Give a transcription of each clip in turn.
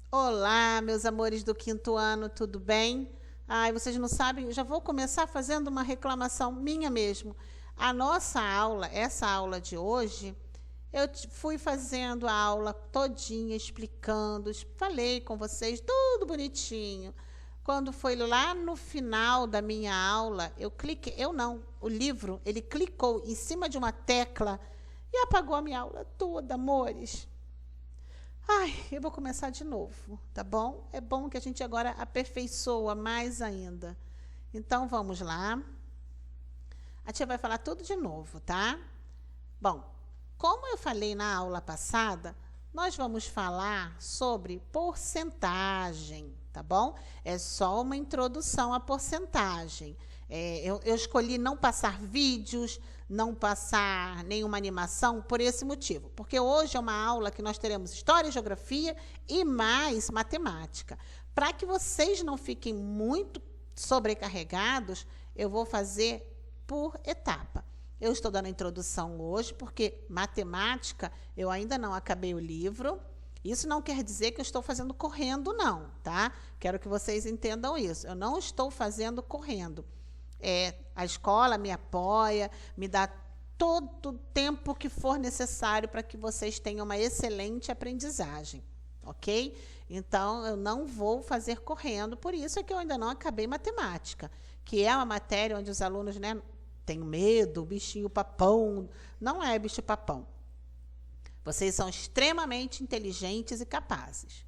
Olá, meus amores do quinto ano, tudo bem? Ai, vocês não sabem, eu já vou começar fazendo uma reclamação minha mesmo. A nossa aula, essa aula de hoje, fui fazendo a aula todinha, explicando, falei com vocês, tudo bonitinho. Quando foi lá no final da minha aula, eu não, o livro, ele clicou em cima de uma tecla e apagou a minha aula toda, amores. Ai, eu vou começar de novo, tá bom? É bom que a gente agora aperfeiçoa mais ainda. Então, vamos lá. A tia vai falar tudo de novo, tá? Bom, como eu falei na aula passada, nós vamos falar sobre porcentagem, tá bom? É só uma introdução à porcentagem. Eu escolhi não passar vídeos, não passar nenhuma animação por esse motivo, porque hoje é uma aula que nós teremos história, geografia e mais matemática. Para que vocês não fiquem muito sobrecarregados, eu vou fazer por etapa. Eu estou dando a introdução hoje, porque matemática, eu ainda não acabei o livro. Isso não quer dizer que eu estou fazendo correndo, não, tá? Quero que vocês entendam isso. Eu não estou fazendo correndo. A escola me apoia, me dá todo o tempo que for necessário para que vocês tenham uma excelente aprendizagem, ok? Então, eu não vou fazer correndo, por isso é que eu ainda não acabei matemática, que é uma matéria onde os alunos, né, têm medo, bichinho papão. Não é bicho papão. Vocês são extremamente inteligentes e capazes.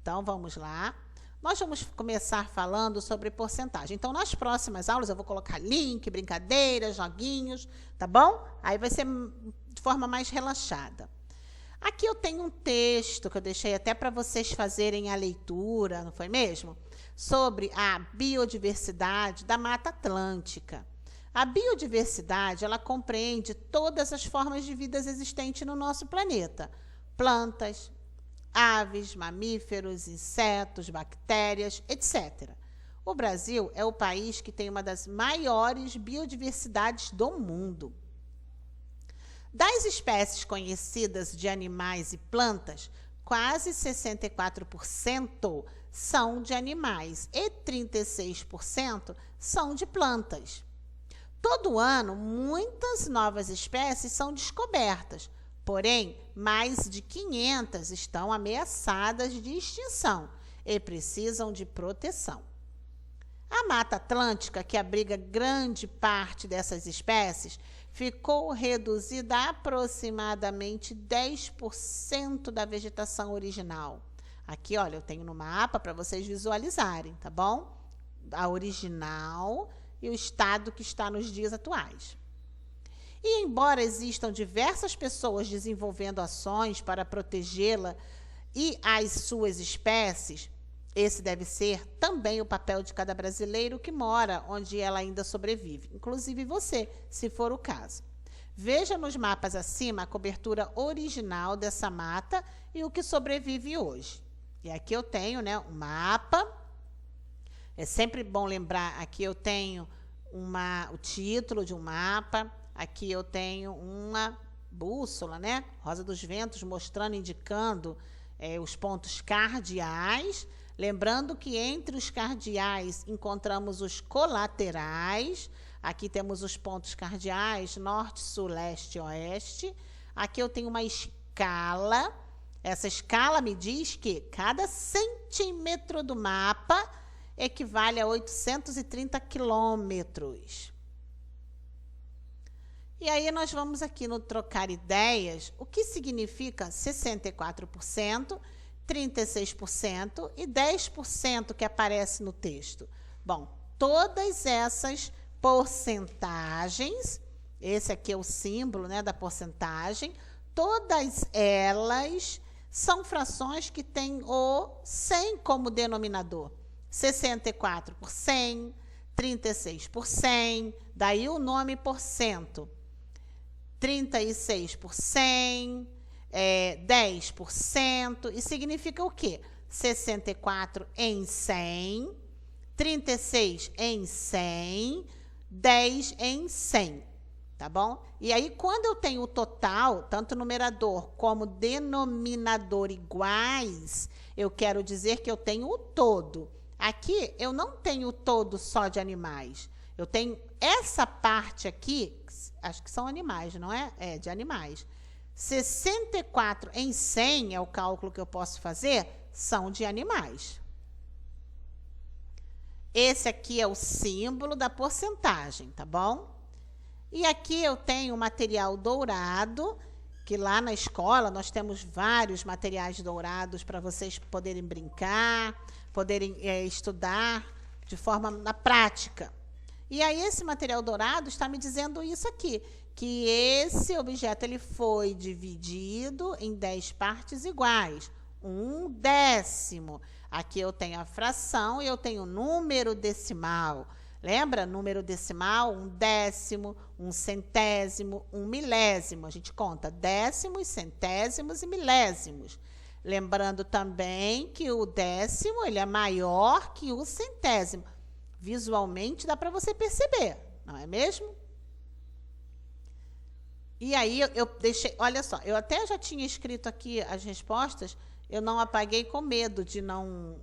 Então, vamos lá. Nós vamos começar falando sobre porcentagem. Então, nas próximas aulas, eu vou colocar link, brincadeiras, joguinhos, tá bom? Aí vai ser de forma mais relaxada. Aqui eu tenho um texto que eu deixei até para vocês fazerem a leitura, não foi mesmo? Sobre a biodiversidade da Mata Atlântica. A biodiversidade, ela compreende todas as formas de vida existentes no nosso planeta. Plantas, aves, mamíferos, insetos, bactérias, etc. O Brasil é o país que tem uma das maiores biodiversidades do mundo. Das espécies conhecidas de animais e plantas, quase 64% são de animais e 36% são de plantas. Todo ano, muitas novas espécies são descobertas, porém, mais de 500 estão ameaçadas de extinção e precisam de proteção. A Mata Atlântica, que abriga grande parte dessas espécies, ficou reduzida a aproximadamente 10% da vegetação original. Aqui, olha, eu tenho no mapa para vocês visualizarem, tá bom? A original e o estado que está nos dias atuais. E, embora existam diversas pessoas desenvolvendo ações para protegê-la e as suas espécies, esse deve ser também o papel de cada brasileiro que mora onde ela ainda sobrevive, inclusive você, se for o caso. Veja nos mapas acima a cobertura original dessa mata e o que sobrevive hoje. E aqui eu tenho, né, um mapa. É sempre bom lembrar, aqui eu tenho o título de um mapa, aqui eu tenho uma bússola, né? Rosa dos Ventos, mostrando, indicando os pontos cardeais. Lembrando que entre os cardeais encontramos os colaterais. Aqui temos os pontos cardeais, norte, sul, leste e oeste. Aqui eu tenho uma escala. Essa escala me diz que cada centímetro do mapa equivale a 830 quilômetros. E aí nós vamos aqui no trocar ideias, o que significa 64%, 36% e 10% que aparece no texto. Bom, todas essas porcentagens, esse aqui é o símbolo, né, da porcentagem, todas elas são frações que têm o 100 como denominador. 64 por 100, 36 por 100, daí o nome por cento. 36 por 100, 10%, e significa o quê? 64 em 100, 36 em 100, 10 em 100, tá bom? E aí, quando eu tenho o total, tanto numerador como denominador iguais, Eu quero dizer que eu tenho o todo. Aqui, eu não tenho o todo só de animais. Eu tenho essa parte aqui, acho que são animais, não é? É, de animais. 64 em 100, é o cálculo que eu posso fazer, são de animais. Esse aqui é o símbolo da porcentagem, tá bom? E aqui eu tenho o material dourado, que lá na escola nós temos vários materiais dourados para vocês poderem brincar, poderem estudar de forma na prática. E aí esse material dourado está me dizendo isso aqui, que esse objeto ele foi dividido em 10 partes iguais, 1/10. Aqui eu tenho a fração e eu tenho o número decimal. Lembra? Número decimal, 1/10, 1/100, 1/1000. A gente conta décimos, centésimos e milésimos. Lembrando também que o décimo ele é maior que o centésimo. Visualmente dá para você perceber, não é mesmo? E aí eu deixei, olha só, eu até já tinha escrito aqui as respostas, eu não apaguei com medo de não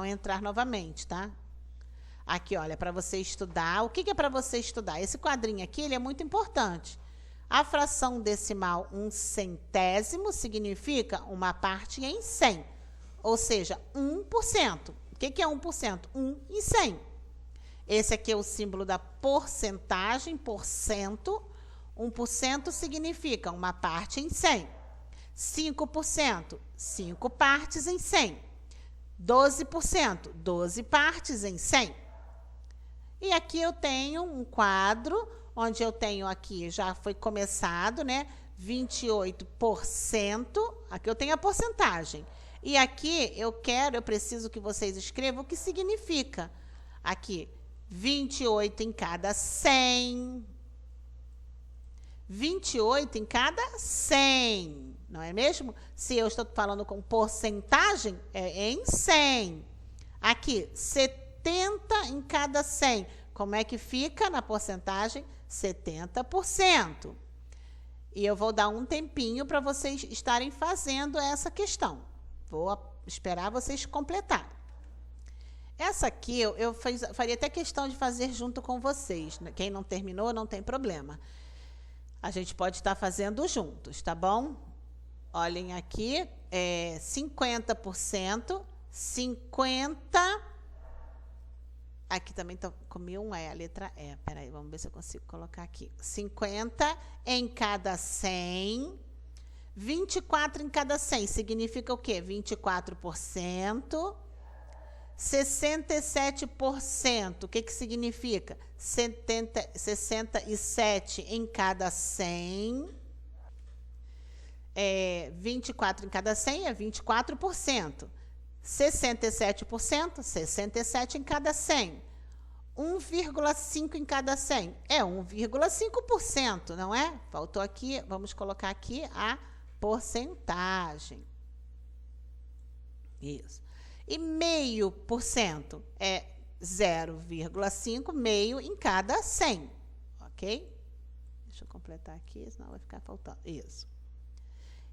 entrar novamente, tá? Aqui, olha, para você estudar. O que é para você estudar? Esse quadrinho aqui, ele é muito importante. A fração decimal 1/100 significa uma parte em 100, ou seja, 1%. O que é 1%? 1 em 100. Esse aqui é o símbolo da porcentagem, porcento. 1% significa uma parte em 100. 5%, 5 partes em 100. 12%, 12 partes em 100. E aqui eu tenho um quadro, onde eu tenho aqui, já foi começado, né? 28%. Aqui eu tenho a porcentagem. E aqui eu preciso que vocês escrevam o que significa. Aqui, 28 em cada 100. 28 em cada 100, não é mesmo? Se eu estou falando com porcentagem, é em 100. Aqui, 70 em cada 100. Como é que fica na porcentagem? 70%. E eu vou dar um tempinho para vocês estarem fazendo essa questão. Vou esperar vocês completarem. Essa aqui eu faria até questão de fazer junto com vocês. Quem não terminou, não tem problema. A gente pode estar fazendo juntos, tá bom? Olhem aqui, 50%, 50... Aqui também comi um E, a letra E. Peraí, vamos ver se eu consigo colocar aqui. 50 em cada 100. 24 em cada 100 significa o quê? 24%. 67%, o que significa? 67 em cada 100. 24 em cada 100 é 24%. 67%, 67 em cada 100. 1,5 em cada 100 é 1,5%, não é? Faltou aqui, vamos colocar aqui a porcentagem. Isso. E 0,5% é 0,5, meio em cada 100, ok? Deixa eu completar aqui, senão vai ficar faltando. Isso.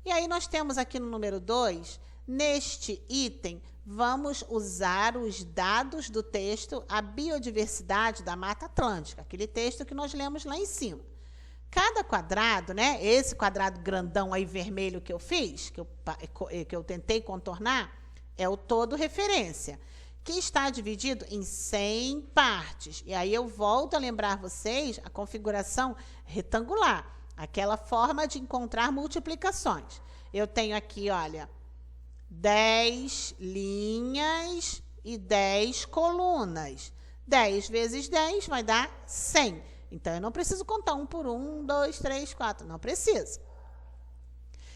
E aí nós temos aqui no número 2, neste item, vamos usar os dados do texto A Biodiversidade da Mata Atlântica, aquele texto que nós lemos lá em cima. Cada quadrado, né, esse quadrado grandão aí vermelho que eu fiz, que eu tentei contornar, é o todo referência, que está dividido em 100 partes. E aí eu volto a lembrar vocês a configuração retangular, aquela forma de encontrar multiplicações. Eu tenho aqui, olha, 10 linhas e 10 colunas. 10 vezes 10 vai dar 100. Então, eu não preciso contar 1 por 1, 2, 3, 4. Não precisa.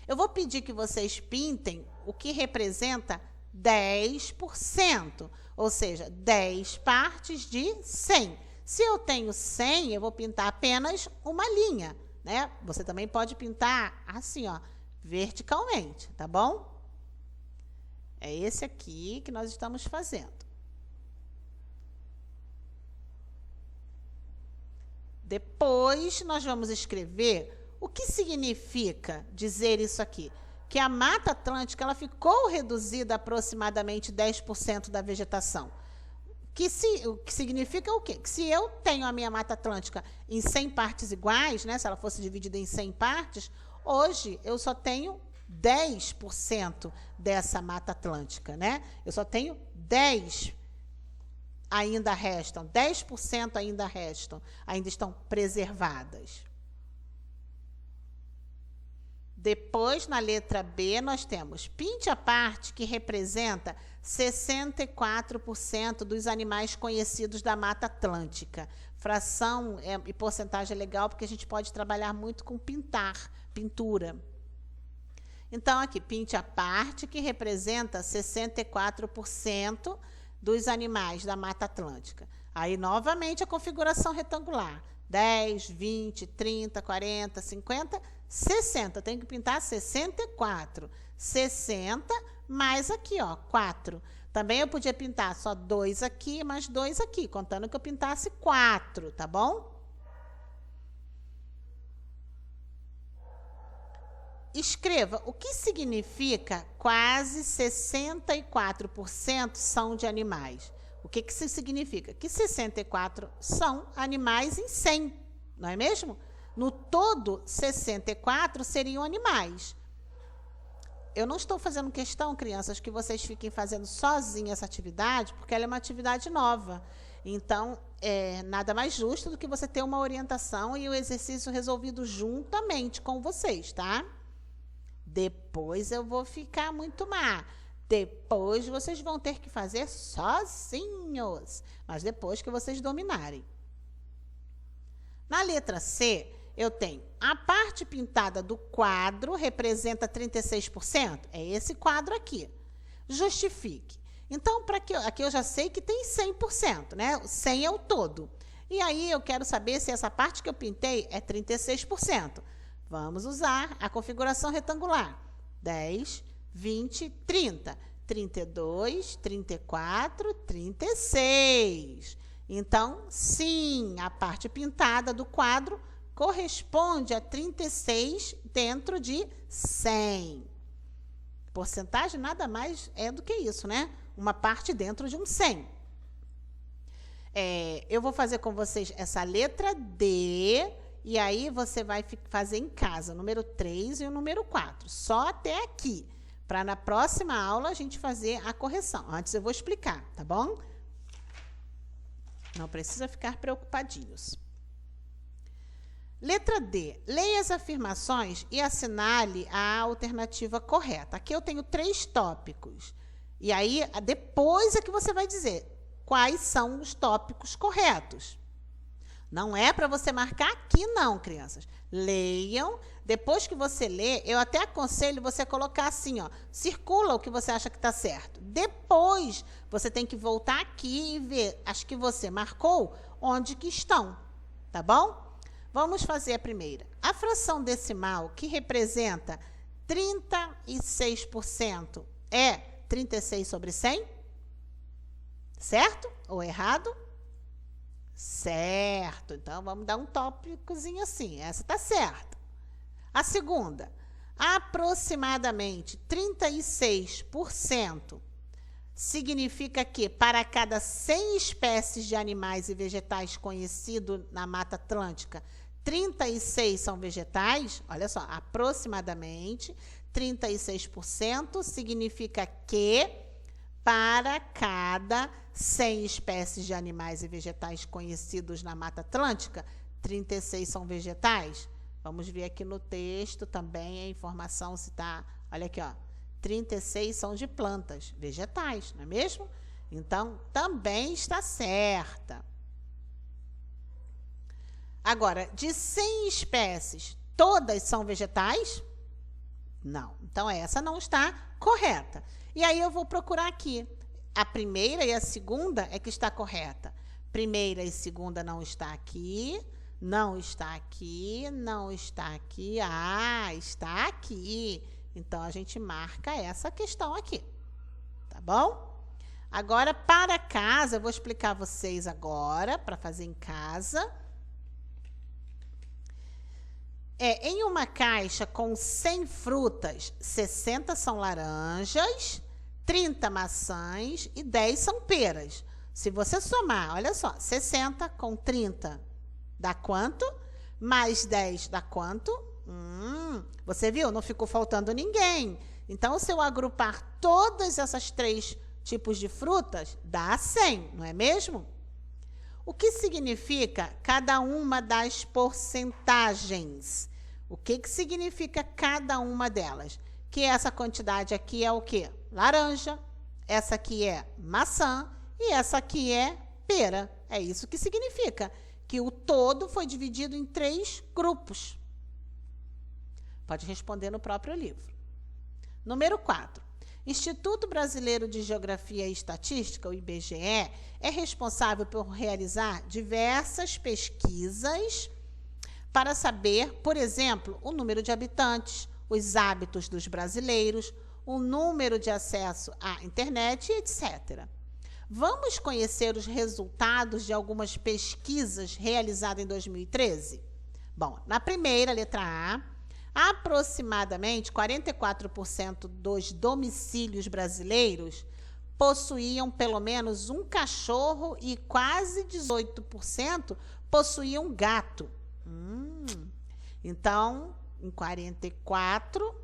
Eu vou pedir que vocês pintem o que representa 10%, ou seja, 10 partes de 100. Se eu tenho 100, eu vou pintar apenas uma linha, né? Você também pode pintar assim, ó, verticalmente, tá bom? É esse aqui que nós estamos fazendo. Depois, nós vamos escrever o que significa dizer isso aqui. que a Mata Atlântica ela ficou reduzida a aproximadamente 10% da vegetação. O que significa o quê? Que se eu tenho a minha Mata Atlântica em 100 partes iguais, né, se ela fosse dividida em 100 partes, hoje eu só tenho 10% dessa Mata Atlântica, né? Eu só tenho 10% ainda restam, 10% ainda restam, ainda estão preservadas. Depois, na letra B, nós temos pinte a parte que representa 64% dos animais conhecidos da Mata Atlântica. Fração e porcentagem é legal porque a gente pode trabalhar muito com pintura. Então, aqui, pinte a parte que representa 64% dos animais da Mata Atlântica. Aí, novamente, a configuração retangular. 10, 20, 30, 40, 50, 60. Tem que pintar 64. 60 mais aqui, ó, 4. Também eu podia pintar só 2 aqui, mais 2 aqui, contando que eu pintasse 4, tá bom? Escreva o que significa quase 64% são de animais. O que isso significa? Que 64 são animais em 100, não é mesmo? No todo, 64 seriam animais. Eu não estou fazendo questão, crianças, que vocês fiquem fazendo sozinhas essa atividade, porque ela é uma atividade nova. Então, nada mais justo do que você ter uma orientação e o exercício resolvido juntamente com vocês, tá? Depois eu vou ficar muito má. Depois vocês vão ter que fazer sozinhos, mas depois que vocês dominarem. Na letra C, eu tenho a parte pintada do quadro representa 36%. É esse quadro aqui. Justifique. Então, aqui eu já sei que tem 100%, né? 100 é o todo. E aí eu quero saber se essa parte que eu pintei é 36%. Vamos usar a configuração retangular. 10, 20, 30. 32, 34, 36. Então, sim, a parte pintada do quadro corresponde a 36 dentro de 100. Porcentagem nada mais é do que isso, né? Uma parte dentro de um 100. Eu vou fazer com vocês essa letra D, e aí você vai fazer em casa o número 3 e o número 4, só até aqui, para na próxima aula a gente fazer a correção. Antes eu vou explicar, tá bom? Não precisa ficar preocupadinhos. Letra D. Leia as afirmações e assinale a alternativa correta. Aqui eu tenho 3 tópicos. E aí, depois é que você vai dizer quais são os tópicos corretos. Não é para você marcar aqui, não, crianças. Leiam. Depois que você lê, eu até aconselho você a colocar assim, ó, circula o que você acha que está certo. Depois, você tem que voltar aqui e ver as que você marcou, onde que estão, tá bom? Vamos fazer a primeira. A fração decimal, que representa 36%, é 36 sobre 100? Certo ou errado? Certo. Então, vamos dar um tópicozinho assim. Essa está certa. A segunda, aproximadamente 36% significa que para cada 100 espécies de animais e vegetais conhecidos na Mata Atlântica, 36 são vegetais. Olha só, aproximadamente 36% significa que para cada 100 espécies de animais e vegetais conhecidos na Mata Atlântica, 36 são vegetais. Vamos ver aqui no texto também a informação se está... Olha aqui, ó. 36 são de plantas, vegetais, não é mesmo? Então, também está certa. Agora, de 100 espécies, todas são vegetais? Não. Então, essa não está correta. E aí, eu vou procurar aqui. A primeira e a segunda é que está correta. Primeira e segunda não está aqui. Não está aqui, não está aqui. Ah, está aqui. Então, a gente marca essa questão aqui. Tá bom? Agora, para casa, eu vou explicar a vocês agora, para fazer em casa. Em uma caixa com 100 frutas, 60 são laranjas, 30 maçãs e 10 são peras. Se você somar, olha só, 60 com 30 dá quanto? Mais 10 dá quanto? Você viu? Não ficou faltando ninguém. Então, se eu agrupar todas essas 3 tipos de frutas, dá 100, não é mesmo? O que significa cada uma das porcentagens? O que significa cada uma delas? Que essa quantidade aqui é o quê? Laranja, essa aqui é maçã e essa aqui é pera. É isso que significa, que o todo foi dividido em 3 grupos. Pode responder no próprio livro. Número 4. Instituto Brasileiro de Geografia e Estatística, o IBGE, é responsável por realizar diversas pesquisas para saber, por exemplo, o número de habitantes, os hábitos dos brasileiros, o número de acesso à internet, etc. Vamos conhecer os resultados de algumas pesquisas realizadas em 2013? Bom, na primeira, letra A, aproximadamente 44% dos domicílios brasileiros possuíam pelo menos um cachorro e quase 18% possuíam gato. Então, em 44%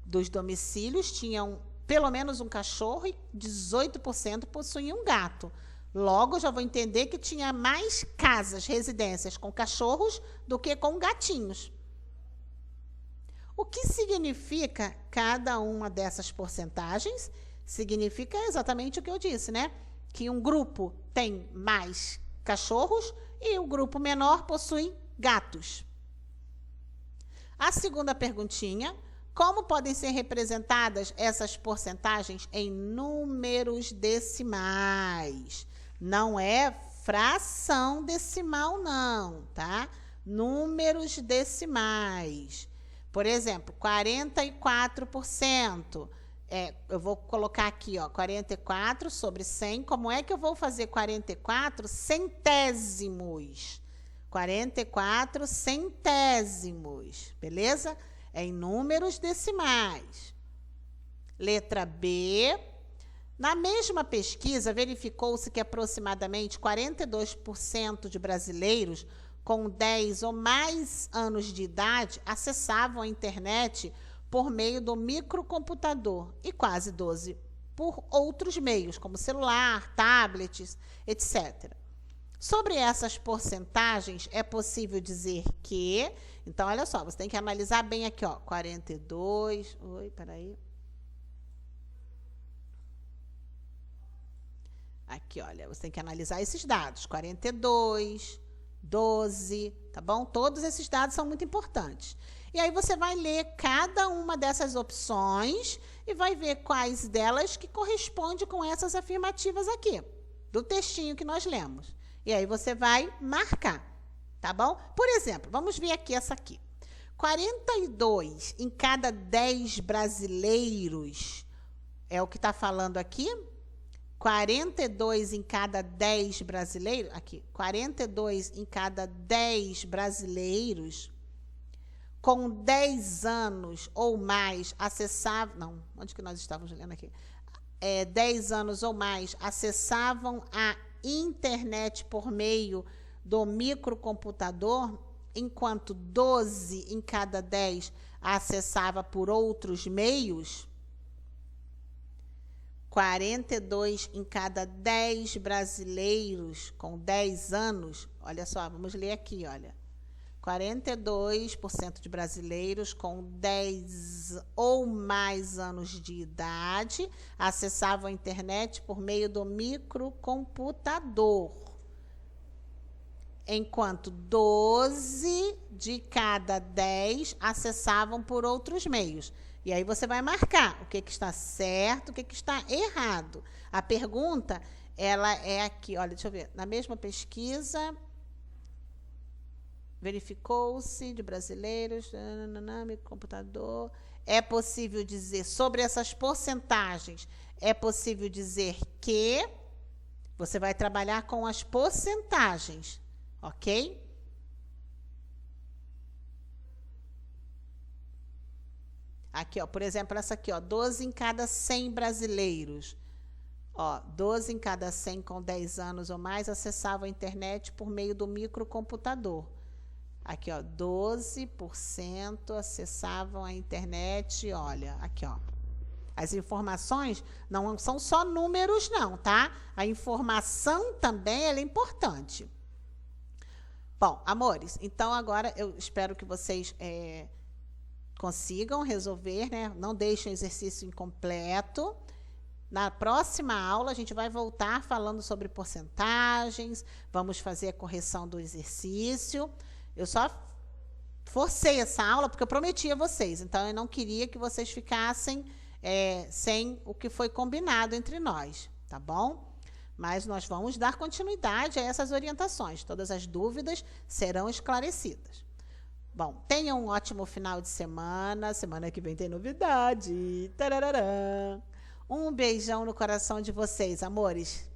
dos domicílios tinham pelo menos um cachorro e 18% possuíam um gato. Logo, já vou entender que tinha mais casas, residências com cachorros do que com gatinhos. O que significa cada uma dessas porcentagens? Significa exatamente o que eu disse, né? Que um grupo tem mais cachorros e o grupo menor possui gatos. A segunda perguntinha: como podem ser representadas essas porcentagens em números decimais? Não é fração decimal, não, tá? Números decimais. Por exemplo, 44%. Eu vou colocar aqui, ó, 44 sobre 100. Como é que eu vou fazer 44 centésimos? 44 centésimos, beleza? É em números decimais. Letra B. Na mesma pesquisa, verificou-se que aproximadamente 42% de brasileiros com 10 ou mais anos de idade acessavam a internet por meio do microcomputador e quase 12% por outros meios, como celular, tablets, etc. Sobre essas porcentagens, é possível dizer que... Então, olha só, você tem que analisar bem aqui, ó, 42... Oi, peraí. Aqui, olha, você tem que analisar esses dados. 42... 12, tá bom? Todos esses dados são muito importantes. E aí você vai ler cada uma dessas opções e vai ver quais delas que correspondem com essas afirmativas aqui, do textinho que nós lemos. E aí você vai marcar, tá bom? Por exemplo, vamos ver aqui essa aqui. 42 em cada 10 brasileiros é o que está falando aqui? 42 em cada 10 brasileiros, aqui, 42 em cada 10 brasileiros com 10 anos ou mais acessavam, não, onde que nós estávamos lendo aqui? 10 anos ou mais acessavam a internet por meio do microcomputador, enquanto 12 em cada 10 acessava por outros meios. 42 em cada 10 brasileiros com 10 anos, olha só, vamos ler aqui, olha. 42% de brasileiros com 10 ou mais anos de idade acessavam a internet por meio do microcomputador, enquanto 12 de cada 10 acessavam por outros meios. E aí você vai marcar o que está certo, o que está errado. A pergunta, ela é aqui, olha, deixa eu ver, na mesma pesquisa, verificou-se de brasileiros, microcomputador, é possível dizer, sobre essas porcentagens, é possível dizer que você vai trabalhar com as porcentagens, ok? Aqui, ó, por exemplo, essa aqui, ó, 12 em cada 100 brasileiros. Ó, 12 em cada 100 com 10 anos ou mais acessavam a internet por meio do microcomputador. Aqui, ó, 12% acessavam a internet, olha, aqui, ó. As informações não são só números, não, tá? A informação também ela é importante. Bom, amores, então agora eu espero que vocês consigam resolver, né? Não deixem o exercício incompleto. Na próxima aula, a gente vai voltar falando sobre porcentagens, vamos fazer a correção do exercício. Eu só forcei essa aula porque eu prometi a vocês, então eu não queria que vocês ficassem sem o que foi combinado entre nós, tá bom? Mas nós vamos dar continuidade a essas orientações. Todas as dúvidas serão esclarecidas. Bom, tenham um ótimo final de semana. Semana que vem tem novidade. Tarararã. Um beijão no coração de vocês, amores.